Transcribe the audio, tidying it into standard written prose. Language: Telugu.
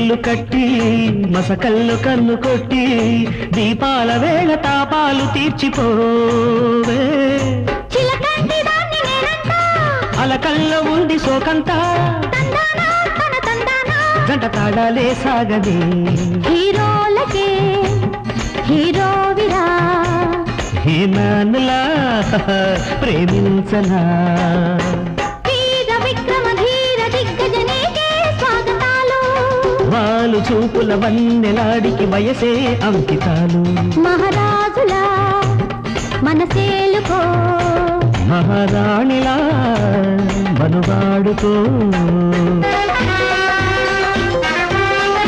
ముడుపులు కట్టి మసకల్లు కన్ను కొట్టి దీపాల వేళ తాపాలు తీర్చిపోవే అలకల్లో ఉంది సోకంతా గంట తాడాలే సాగదే హీరోలకే హీరోవిరా హీనానులా ప్రేమించనా వీర విక్రమ ధీర దిగ్గజనేకే స్వాగతాలు వాలు చూపుల వన్నెలాడికి వయసే అంకితాలు మహారాజులా మనసేలుకో మహారాణిలా మనువాడుకో